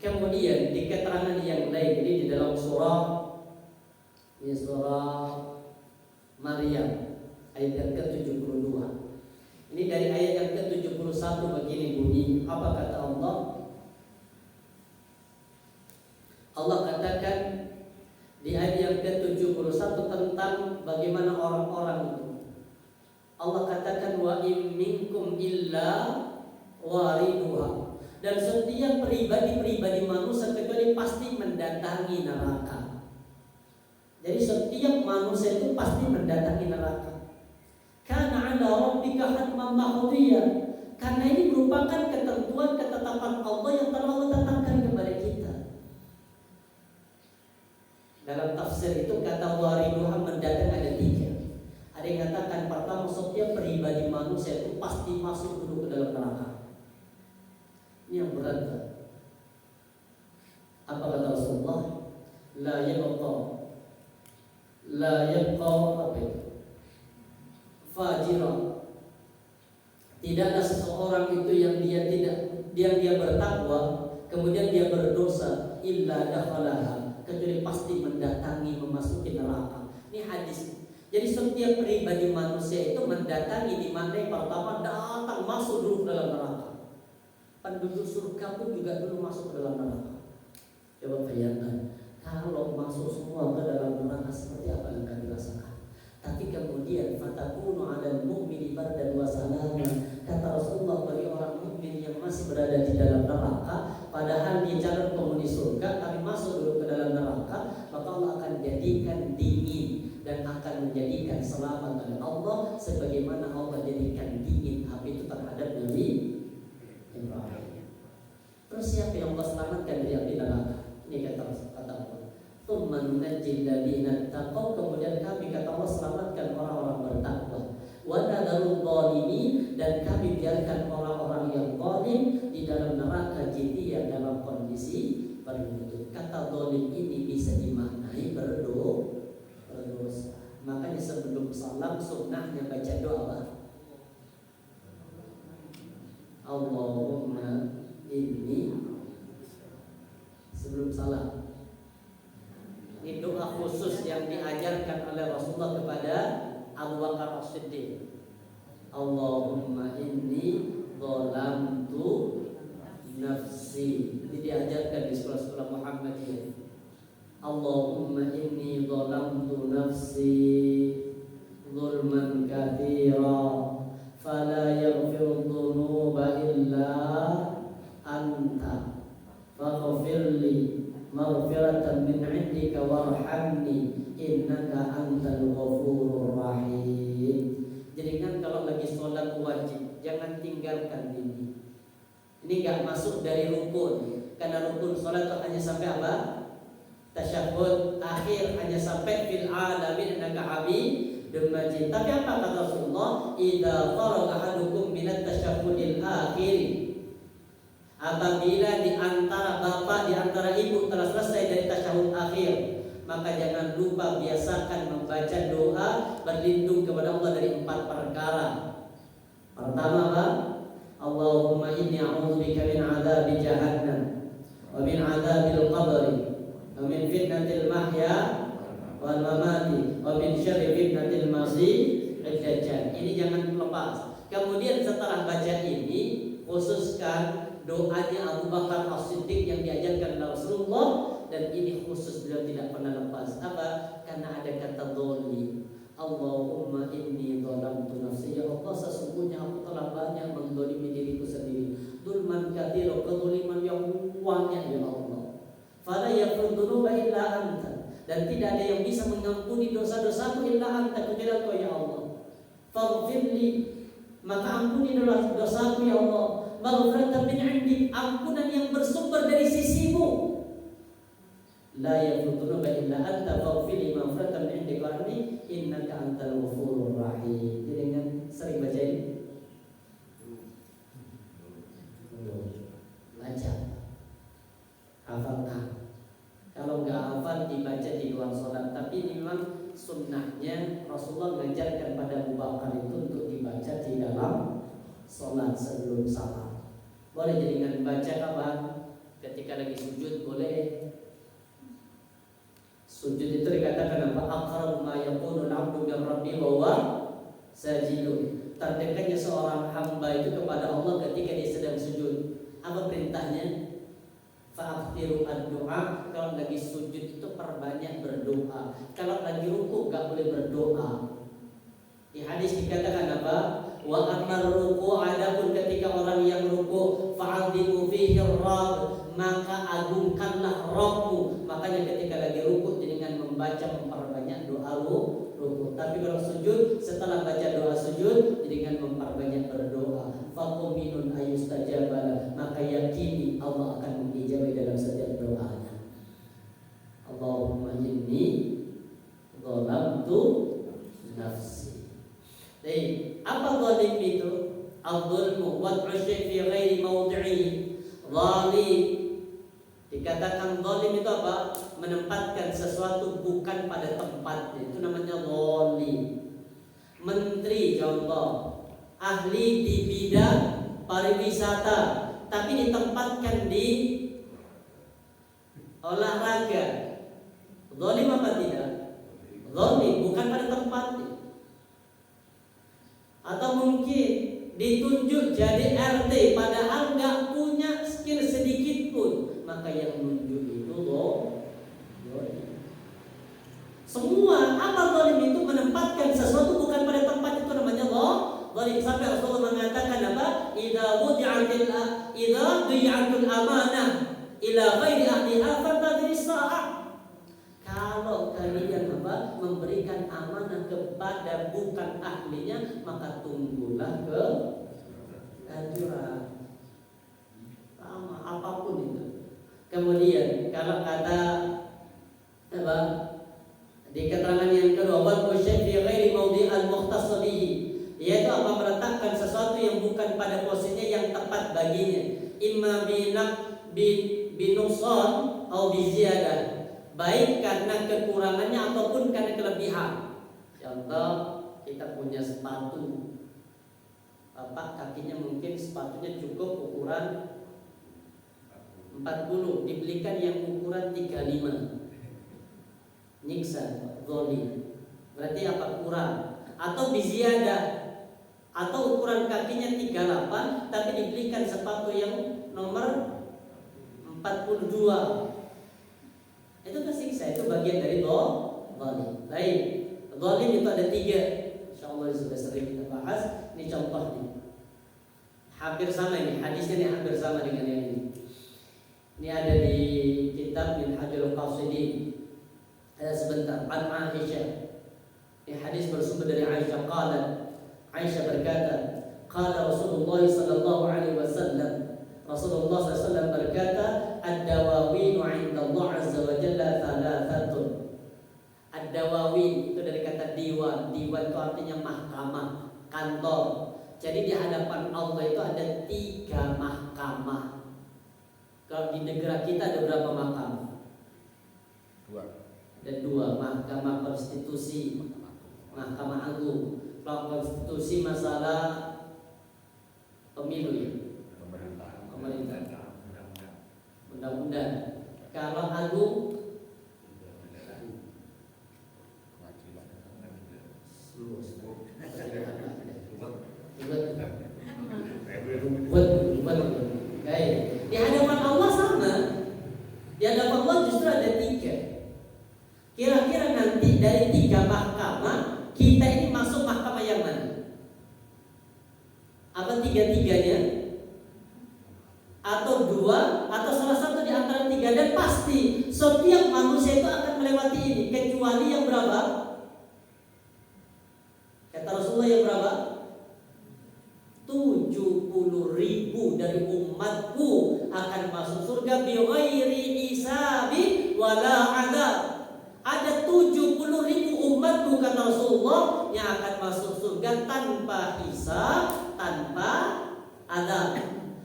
Kemudian di keterangan yang lain ini di dalam surah Maryam ayat yang ke-72. Ini dari ayat yang ke-71 begini bunyi. Apa kata Allah? Allah katakan di ayat yang ke-71 tentang bagaimana orang-orang itu. Allah katakan wa in minkum illa wariduha, dan setiap pribadi manusia kecuali pasti mendatangi neraka. Jadi setiap manusia itu pasti mendatangi neraka. Karena 'ala rabbika hatman maqdiyah. Karena ini merupakan ketentuan ketetapan Allah yang telah Allah tetapkan kepada kita. Dalam tafsir itu kata wariduha mendatangi ada 3. Ada yang katakan pertama, setiap pribadi manusia itu pasti masuk dulu ke dalam neraka. Ini yang berat. Apa kata Rasulullah? La yabqa fajira, tidaklah seseorang itu yang dia bertakwa kemudian dia berdosa illa dakhalaha, kecuali pasti mendatangi memasuki neraka. Ini hadis. Jadi setiap pribadi manusia itu mendatangi di mana yang pertama datang masuk dulu ke dalam neraka. Penduduk surga pun juga dulu masuk ke dalam neraka. Coba bayangkan, kalau masuk semua ke dalam neraka seperti apa yang akan dirasakan. Tapi kemudian fatakunu 'alal mu'mini bardan wa salama. Kata Rasulullah, bagi orang mukmin yang masih berada di dalam neraka, padahal dia calon penghuni surga tapi masuk dulu ke dalam neraka, maka Allah akan jadikan dingin dan akan menjadikan selamat oleh Allah sebagaimana Allah jadikan dingin api itu terhadap Nabi Ibrahim. Terus siapa yang Allah selamatkan dari api neraka? Ini kata Allah. Tsumma nunajjil ladzina taqaw, kemudian kami kata Allah selamatkan orang-orang bertakwa. Wa nadharul zalimin, dan kami biarkan orang-orang yang zalim di dalam neraka jithiyah dalam kondisi berlutut. Kata zalim ini bisa dimaknai berdosa. Makanya sebelum salam sunnahnya baca doa. Allahumma inni, sebelum salam. Ini doa khusus yang diajarkan oleh Rasulullah kepada Abu Bakar As-Siddiq. Allahumma inni zalamtu nafsi. Ini diajarkan di sekolah-sekolah Muhammadiyah. Allahumma inni zalamtu nafsi zulman katsira fala yaghfiru dzunuba illa anta faghfirli maghfiratan min 'indika warhamni innaka antal ghafurur rahim. Jadi kan kalau lagi sholat wajib jangan tinggalkan ini. Ini enggak masuk dari rukun. Karena rukun sholat itu hanya sampai apa? Tasyahud akhir, hanya sampai fil alamin innaka hamidum majid. Tapi apa kata Rasulullah? Idza faraga ahadukum minat tasyahhudil akhir, apabila di antara bapak, di antara ibu telah selesai dari tasyahud akhir, maka jangan lupa biasakan membaca doa berlindung kepada Allah dari 4 perkara. Pertama apa? Allahumma inni a'udzubika min 'adzabi jahannam wa min 'adzabil qabri wa min fitnatil mahya wal mamati wa min syarri fitnatil masiihid dajjal. Ini jangan lepas. Kemudian setelah baca ini, khususkan doanya Abu Bakar As-Siddiq yang diajarkan oleh Rasulullah, dan ini khusus beliau tidak pernah lepas. Apa? Karena ada kata dzoli. Allahumma inni zalamtu nafsi, ya Allah sesungguhnya aku telah banyak menzalimi diriku sendiri. Dzulman katsira, kezaliman yang banyak ya Allah. Fala yaghfiru dzunuba illa anta, dan tidak ada yang bisa mengampuni dosa-dosaku illa anta, kecuali Engkau ya Allah. Faghfirli, maka ampuni dosaku ya Allah. Maghfiratan min 'indik, ampunan yang bersumber dari sisimu. La yaghfiru illa anta faghfirli maghfiratan min 'indik warhamni innaka antal ghafurur rahim. Jadi dengan sering baca ini. Baca. Hafalkan. Kalau nggak hafal dibaca di luar sholat. Tapi ini memang sunnahnya Rasulullah mengajarkan pada Abu Bakar itu untuk dibaca di dalam sholat sebelum salam. Boleh jadikan baca kapan? Ketika lagi sujud boleh. Sujud itu dikatakan apa? Aqrabu ma yakunu al-'abdu min rabbi wa huwa sajidun. Terdekatnya seorang hamba itu kepada Allah ketika dia sedang sujud. Apa perintahnya? Fa'akhiru ad-du'a. Kalau lagi sujud itu perbanyak berdoa. Kalau lagi ruku enggak boleh berdoa. Di hadis dikatakan apa? Wa amar ruku', adapun ketika orang yang ruku' fa'adhimu fihi rabb, maka agungkanlah Rabbmu. Makanya ketika lagi ruku' dengan membaca memperbanyak doa ruku'. Tapi kalau sujud, setelah baca doa sujud dengan memperbanyak berdoa. Faquminun ayustajabala, maka yakini Allah akan mengijabai dalam setiap doanya. Allahumma inni zalamtu nafsi. Jadi apa zalim itu? Al-zulmu wad'u syai' fi ghairi mawdi'ihi. Zalim, dikatakan zalim itu apa? Menempatkan sesuatu bukan pada tempatnya. Itu namanya zalim. Menteri contoh, ahli di bidang pariwisata, tapi ditempatkan di olahraga. Zalim apa tidak? Zalim, bukan pada tempatnya. Atau mungkin ditunjuk jadi RT padahal nggak punya skill sedikit pun, maka yang menunjuk itu zalim. Semua apa zalim itu? Menempatkan sesuatu bukan pada tempat, itu namanya zalim. Sampai Rasulullah mengatakan apa? Idza dhi'atul amanah ila ghairi ahliha fantadhiris sa'ah. Kalau kalian memberikan amanah kepada bukan ahlinya, maka tunggulah kehancuran. Sama apapun itu. Kemudian kalau kata di keterangan yang kedua, wa syai' fi ghairi mawdi' al-mukhtass bihi, yaitu meletakkan sesuatu yang bukan pada posisinya yang tepat baginya, imma binuqsan atau biziyadah, baik karena kekurangannya ataupun karena kelebihan. Contoh, kita punya sepatu, kakinya mungkin sepatunya cukup ukuran 40, dibelikan yang ukuran 35. Nyiksa, zalim. Berarti apa? Kurang. Atau biziyadah, atau ukuran kakinya 38 tapi dibelikan sepatu yang nomor 42. Itu kesiksa, itu bagian dari zalim. Baik, zalim itu ada 3. Insyaallah sudah sering kita bahas. Ini contohnya. Hampir sama ini, hadisnya ini hampir sama dengan yang ini. Ini ada di kitab Minhajul Qasidin. Sebentar, an Aisyah. Ini hadis bersumber dari Aisyah. Aisyah berkata, qala Rasulullah sallallahu alaihi wasallam. Rasulullah SAW berkata, ad-dawawin 'inda Allah azza wa jalla thalathatun. Ad-dawawin itu dari kata diwan. Diwan itu artinya mahkamah, kantor. Jadi di hadapan Allah itu ada 3 mahkamah. Kalau di negara kita ada berapa mahkamah? 2. Ada 2, Mahkamah Konstitusi, Mahkamah Agung. Kalau konstitusi masalah pemilu ya, pemerintah, undang-undang. Kalau agung, di hadapan Allah sama. Di hadapan Allah justru ada 3. Kira-kira nanti dari 3 mahkamah kita ini masuk mahkamah yang mana? Apa 3-3-nya? Atau 2? Atau salah satu di antara 3? Dan pasti setiap manusia itu akan melewati ini, kecuali yang berapa? Kata Rasulullah yang berapa? 70.000 dari umatku akan masuk surga bi ghairi hisabi wala adab. Ada 70.000 umatku kata Rasulullah yang akan masuk surga tanpa hisab, tanpa adab.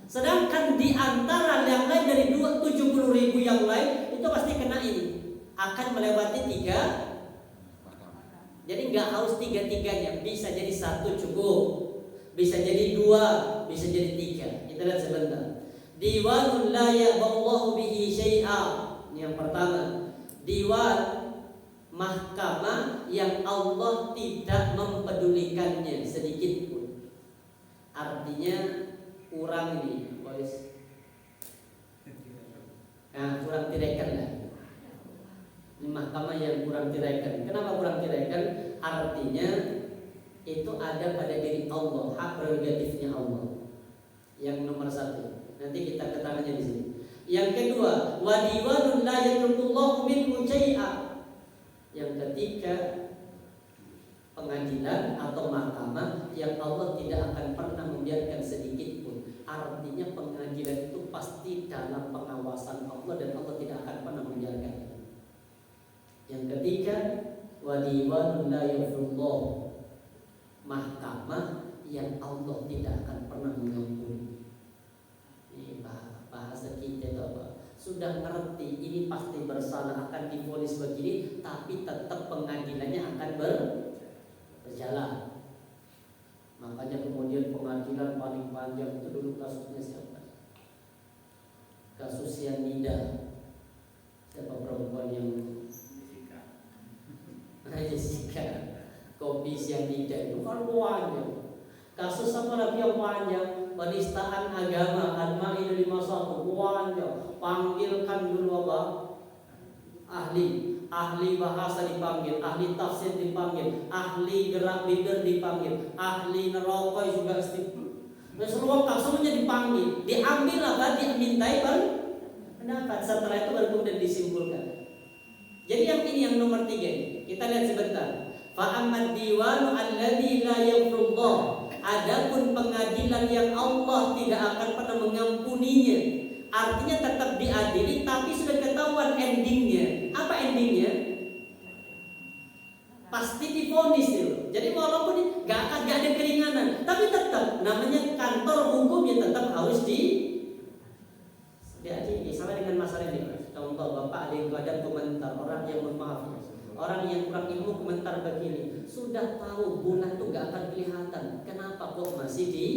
Sedangkan di antara yang lain dari 70.000 yang lain itu pasti kena ini, akan melewati 3. Jadi nggak harus 3-3-nya, bisa jadi 1 cukup, bisa jadi 2, bisa jadi 3. Kita lihat sebentar. Diwanul la ya'ballahu bihi syai'a. Ini yang pertama. Diwan, mahkamah yang Allah tidak mempedulikannya sedikit pun. Artinya kurang ini, boys. Nah, kurang tiraikan lah. Ini mahkamah yang kurang tiraikan. Kenapa kurang tiraikan? Artinya itu ada pada diri Allah, hak prerogatifnya Allah. Yang nomor 1. Nanti kita keterangannya di sini. Yang kedua, wa diwanun la yatrullahu minhu syai'a. Yang ketiga, pengadilan atau mahkamah yang Allah tidak akan pernah membiarkan sedikit pun. Artinya pengadilan itu pasti dalam pengawasan Allah dan Allah tidak akan pernah membiarkan. Yang ketiga, wa diwanun la yafrullah, mahkamah yang Allah tidak akan pernah mengampuni. Ini bahasa kita itu apa? Sudah ngerti ini pasti bersalah, akan divonis begini, tapi tetap pengadilannya akan berjalan. Makanya kemudian pengadilan paling panjang itu dulu kasusnya siapa? Kasus Yanida. Siapa perempuan yang Jessica? Kopi Yanida itu kan panjang. Kasus apa lagi yang panjang? Penistaan agama, Al-Maidah 51 panjang. Panggilkan dulu apa? Ahli bahasa dipanggil, ahli tafsir dipanggil, ahli gerak bibir dipanggil, ahli neraka juga semua semuanya dipanggil, diambil apa? Dimintai pendapat. Setelah itu baru kemudian disimpulkan. Jadi yang ini yang nomor 3 ini. Kita lihat sebentar. Fa amad diwanu alladzi la yaghfirullah. Adapun pengadilan yang Allah tidak akan pernah mengampuninya. Artinya tetap diadili tapi sudah ketahuan endingnya. Apa endingnya? Pasti divonis itu. Jadi walaupun gak ada keringanan, tapi tetap namanya kantor hukumnya tetap harus diadili. Sama dengan masalah ini. Contoh bapak ada yang ada komentar orang yang maaf, orang yang kurang ilmu komentar begini. Sudah tahu bulan tuh gak akan kelihatan, kenapa kok masih di?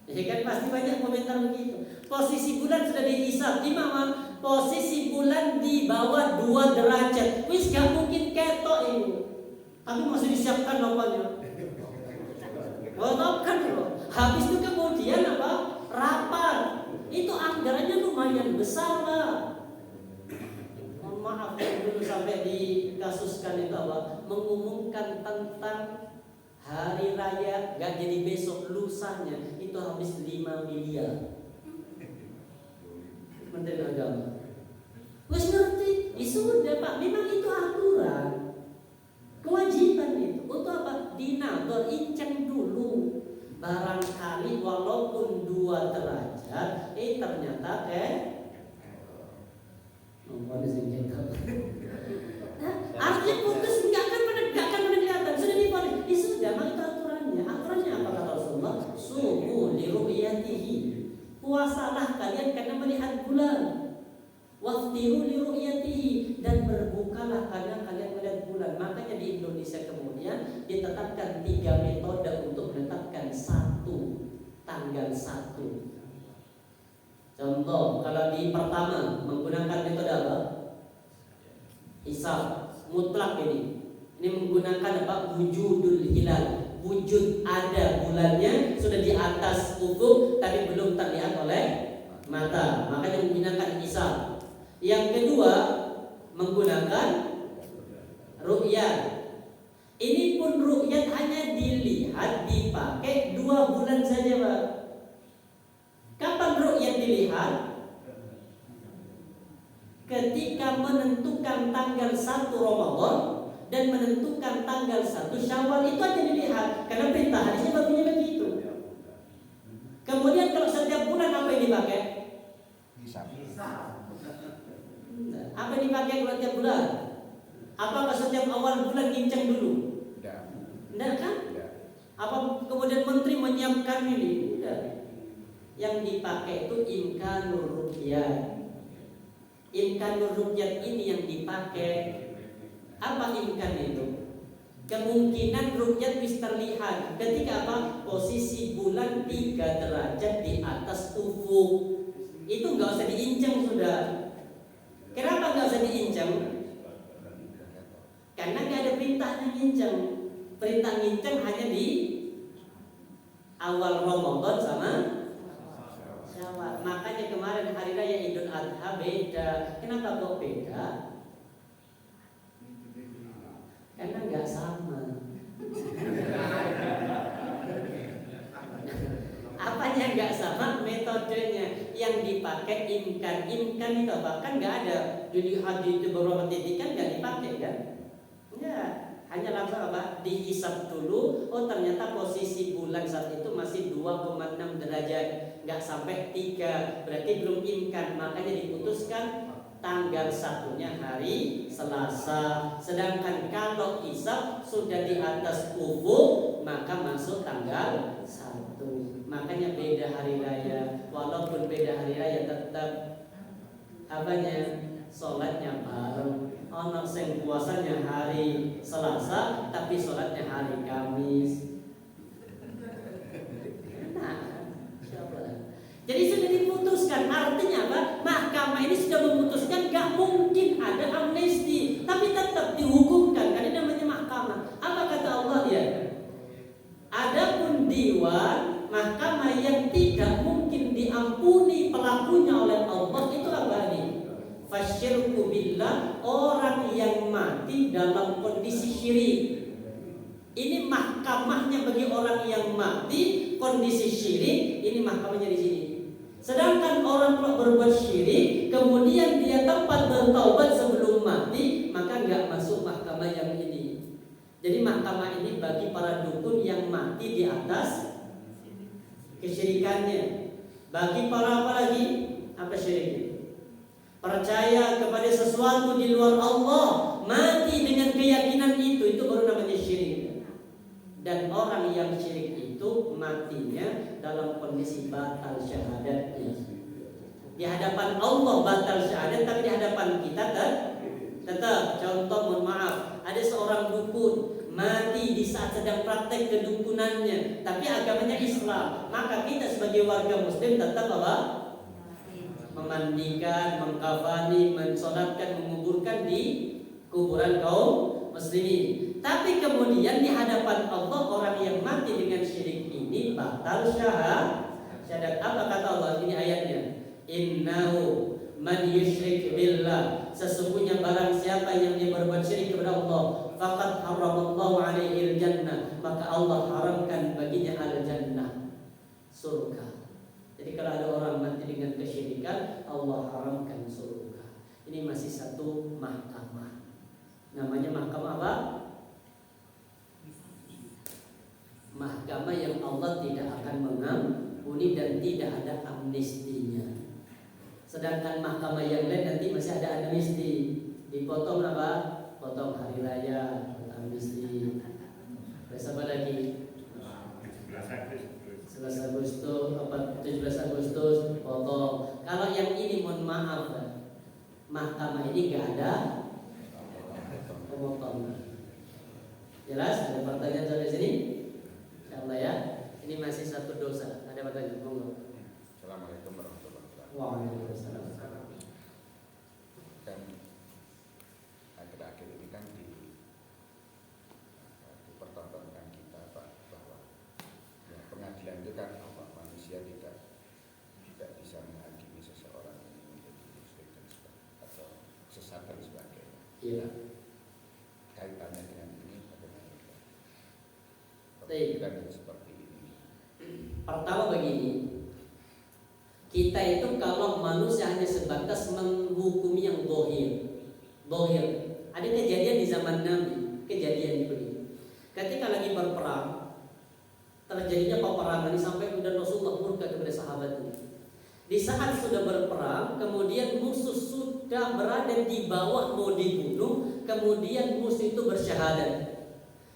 Ya kan pasti banyak komentar begitu. Posisi bulan sudah dihisab di mana? Posisi bulan di bawah 2 derajat. Wis gak mungkin ketok ini. Tapi masih disiapkan namanya. Kan loh. Habis itu kemudian apa? Rapat. Itu anggarannya lumayan besar lah. Mohon maaf yang dulu sampai dikasuskan itu apa? Mengumumkan tentang hari raya gak jadi besok lusanya itu habis 5 miliar. Menteri Agama. Wes ngerti, sudah Pak, memang itu aturan. Kewajiban itu. Untuk apa? Dinador inceng dulu. Barangkali walaupun 2 derajat, ternyata artinya putus nggak akan pernah kelihatan. Sudah diponis. Sudah, maka itu aturannya. Aturannya apa kata Rasulullah? Sumu li ru'yatihi. Puasalah kalian karena melihat bulan. Waftiru li ru'yatihi, dan berbukalah karena kalian melihat bulan. Makanya di Indonesia kemudian ditetapkan 3 metode untuk menetapkan tanggal 1. Contoh, kalau di pertama menggunakan metode apa? Hisab mutlak ini. Ini menggunakan apa? Wujudul hilal. Wujud ada bulannya sudah di atas ufuk tapi belum terlihat oleh mata. Makanya menggunakan hisab. Yang kedua menggunakan ru'yat. Ini pun ru'yat hanya dilihat dipakai 2 bulan saja, Pak. Kapan ru'yat dilihat? Ketika menentukan tanggal 1 Ramadan dan menentukan tanggal 1 Syawal, itu aja dilihat. Karena perintah hadisnya baginya begitu. Kemudian kalau setiap bulan apa yang dipakai? Hisab. Apa yang dipakai kalau setiap bulan? Apakah setiap awal bulan gincang dulu? Tidak kan? Apa kemudian menteri menyiapkan ini? Tidak. Yang dipakai itu imkanur ru'yat. Imkanur ru'yat ini yang dipakai. Apa imkan itu? Kemungkinan ru'yat bisa terlihat ketika apa? Posisi bulan 3 derajat di atas ufuk. Itu nggak usah diincang sudah. Kenapa nggak usah diincang? Karena nggak ada perintahnya ngincang. Perintah ngincang hanya di awal Ramadan sama Syawal. Makanya kemarin hari raya Idul Adha beda. Kenapa kok beda? Karena nggak sama. Apanya nggak sama? Metodenya yang dipakai imkan itu apa? Kan nggak ada di hadis beberapa titik kan nggak dipakai kan? Enggak. Hanya langsung apa? Dihisab dulu. Oh ternyata posisi bulan saat itu masih 2,6 derajat, nggak sampai 3. Berarti belum imkan. Makanya diputuskan tanggal 1-nya hari Selasa. Sedangkan kalau hisab sudah di atas ufuk, maka masuk tanggal 1. Makanya beda hari raya. Walaupun beda hari raya tetap apanya? Sholatnya bareng. Ono sing puasanya hari Selasa tapi sholatnya hari Kamis. Nah, jadi sudah diputuskan. Artinya apa? Mahkamah ini sudah memutuskan gak mungkin ada amnesti, tapi tetap dihukumkan. Karena namanya mahkamah. Apa kata Allah dia? Adapun diwan, mahkamah yang tidak mungkin diampuni pelakunya oleh Allah, itu apa nih? Fasyirku billah, orang yang mati dalam kondisi syirik. Ini mahkamahnya bagi orang yang mati kondisi syirik. Ini mahkamahnya di sini. Sedangkan orang kalau berbuat syirik kemudian dia tempat bertaubat sebelum mati, maka nggak masuk mahkamah yang ini. Jadi mahkamah ini bagi para dukun yang mati di atas kesyirikannya. Bagi para apa lagi? Apa syiriknya? Percaya kepada sesuatu di luar Allah, mati dengan keyakinan itu baru namanya syirik. Dan orang yang syirik itu matinya dalam kondisi batal syahadatnya. Di hadapan Allah batal syahadat, tapi di hadapan kita kan tetap. Contoh, mohon maaf, ada seorang dukun mati di saat sedang praktek kedukunannya, tapi agamanya Islam, maka kita sebagai warga Muslim tetap apa? Memandikan, mengkafani, mensolatkan, menguburkan di kuburan kaum muslimin. Tapi kemudian di hadapan Allah orang yang mati dengan syirik ini batal syahadat. Apa kata Allah? Ini ayatnya. Innahu man yusyrik billah, sesungguhnya barang siapa yang dia berbuat syirik kepada Allah, faqad haramallahu alaihi al-jannah, maka Allah haramkan baginya al-jannah, surga. Jadi kalau ada orang mati dengan kesyirikan, Allah haramkan surga. Ini masih satu mahkamah. Namanya mahkamah apa? Mahkamah yang Allah tidak akan mengampuni dan tidak ada amnestinya. Sedangkan mahkamah yang lain nanti masih ada amnesti. Dipotong apa? Potong hari raya, amnesti. Terus apa lagi? 11 Agustus, 17 Agustus, potong. Kalau yang ini mohon maaf, mahkamah ini gak ada pemotongan. Jelas? Ada pertanyaan sampai sini? Insyaallah ya. Ini masih satu dosa. Ada pertanyaan? Monggo. Assalamualaikum warahmatullahi wabarakatuh. Waalaikumsalam. Dan akhir-akhir ini kan dipertontonkan kita Pak, bahwa ya, pengadilan itu kan manusia tidak bisa menghakimi seseorang ini menjadi muslim dan atau sesat dan sebagainya. Iya. Kaitannya dengan ini bagaimana? Baik. Pemikiran seperti ini. Pertama begini, kita itu kalau manusia hanya sebatas menghukumi yang dohir. Ada kejadian di zaman Nabi, kejadian begini. Ketika lagi berperang, terjadinya peperangan ini sampai kemudian Rasulullah murka kepada sahabatnya. Di saat sudah berperang, kemudian musuh sudah berada di bawah mau dibunuh, kemudian musuh itu bersyahadat.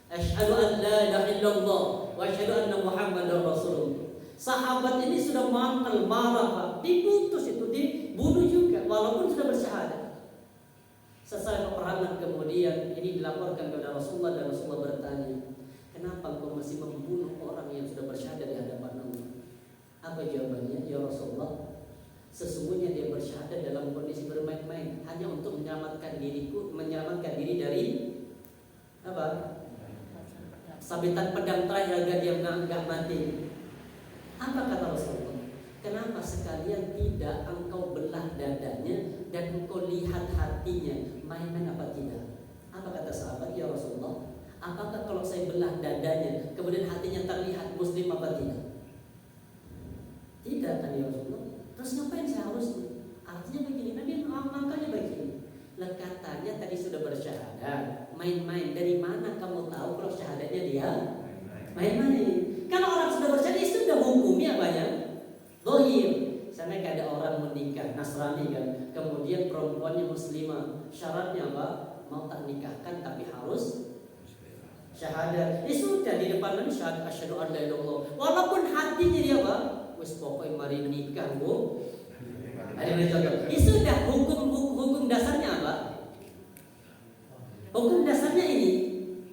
Asyhadu an la ilaha illallah wa asyhadu anna Muhammadar Rasulullah. Sahabat ini sudah mantel marah, Pak. Diputus itu, dibunuh juga walaupun sudah bersyahadat. Selesai peperangan kemudian ini dilaporkan kepada Rasulullah dan Rasulullah bertanya, "Kenapa engkau masih membunuh orang yang sudah bersyahadat di hadapan Allah?" Apa jawabannya? "Ya Rasulullah, sesungguhnya dia bersyahadat dalam kondisi bermain-main hanya untuk menyelamatkan diri dari apa? Sabetan pedang terakhir agar dia enggak mati." Apa kata Rasulullah? "Kenapa sekalian tidak engkau belah dadanya dan engkau lihat hatinya, main-main apa tidak?" Apa kata sahabat? "Ya Rasulullah, apakah kalau saya belah dadanya kemudian hatinya terlihat muslim apa tidak?" "Tidak," kan ya Rasulullah. "Terus ngapain saya harus?" Artinya begini, Nabi makanya begini. Katanya tadi sudah bersyahadat, main-main. Dari mana kamu tahu kalau syahadatnya dia main-main? Kalau orang sudah bersyahadat sudah hukumnya banyak. Dohir. Sampai ada orang menikah Nasrani kan, kemudian perempuannya muslimah, syaratnya apa? Mau tak nikahkan tapi harus syahadat. Sudah di depan Nabi syahadat asyhadu an la ilaha illallah. Walaupun hatinya dia apa? Wis pokoknya mari nikah, Bu. Ada yang contoh. Sudah hukum dasarnya apa? Hukum dasarnya ini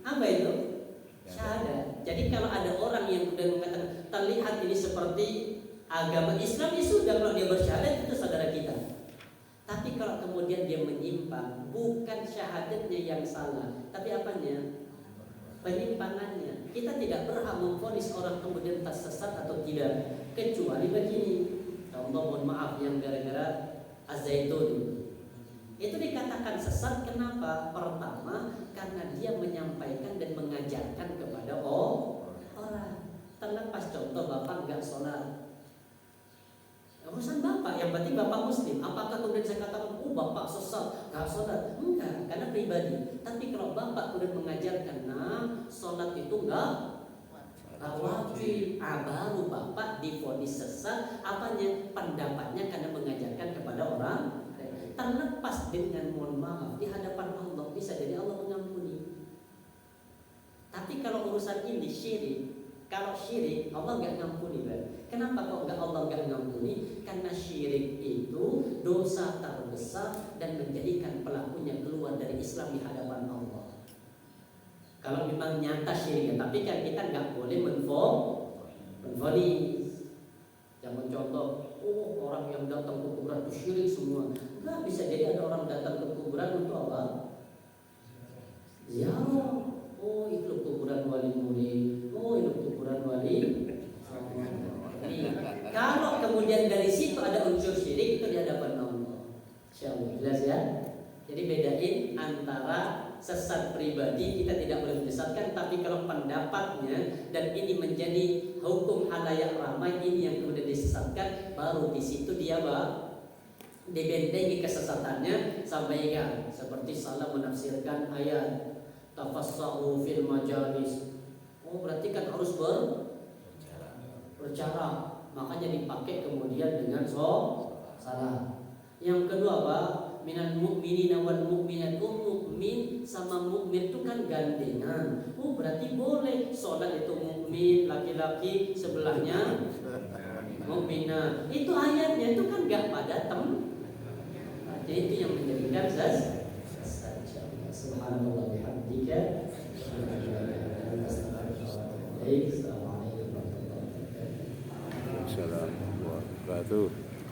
apa itu? Syahadat. Jadi kalau ada orang yang sudah mengatakan terlihat ini seperti agama Islam, sudah kalau dia bersyahadat itu saudara kita. Tapi kalau kemudian dia menyimpang, bukan syahadatnya yang salah, tapi apanya? Penyimpangannya. Kita tidak berhak memvonis orang kemudian tersesat atau tidak, kecuali begini. Contoh, mohon maaf, yang gara-gara Az-Zaitun itu dikatakan sesat. Kenapa? Pertama, karena dia menyampaikan dan mengajarkan kepada orang. Terlepas contoh, bapak nggak sholat, urusan berarti bapak muslim. Apakah kemudian saya katakan, oh bapak sesat, gak sholat? Enggak, karena pribadi. Tapi kalau bapak kemudian mengajarkan, nah sholat itu enggak wajib, baru bapak divonis sesat. Apanya? Pendapatnya karena mengajarkan kepada orang. Terlepas dengan mohon maaf di hadapan Allah, bisa jadi Allah mengampuni. Tapi kalau urusan ini syirik, kalau syirik Allah nggak ngampuni, Bang. Kenapa kok Allah nggak ngampuni? Karena syirik itu dosa terbesar dan menjadikan pelakunya keluar dari Islam di hadapan Allah. Kalau memang nyata syiriknya, tapi kan kita nggak boleh menvonis. Jangan contoh, oh orang yang datang ke kuburan itu syirik semua. Nggak, bisa jadi ada orang datang ke kuburan untuk apa? Ziarah. Oh itu kuburan wali murid. Oh itu kuburan wali. Kalau kemudian dari situ ada unsur syirik, itu di hadapan Allah. Insyaallah jelas ya. Jadi bedain antara sesat pribadi, kita tidak boleh menyesatkan, tapi kalau pendapatnya dan ini menjadi hukum halayak ramai, ini yang kemudian disesatkan, baru di situ dia dibentengi kesesatannya. Sampaikan seperti salah menafsirkan ayat tafassahu fil majalis. Oh berarti kan harus berbicara, makanya dipakai kemudian dengan salah. Yang kedua apa? Minal mu'minina wal mu'minat. Mukmin sama mukmin itu kan gandengan. Oh berarti boleh sholat itu mukmin laki-laki, sebelahnya mukminah. Itu ayatnya itu kan gak pada jadi itu yang menjadikan subhanallah bihamdika. Assalamualaikum warahmatullahi wabarakatuh.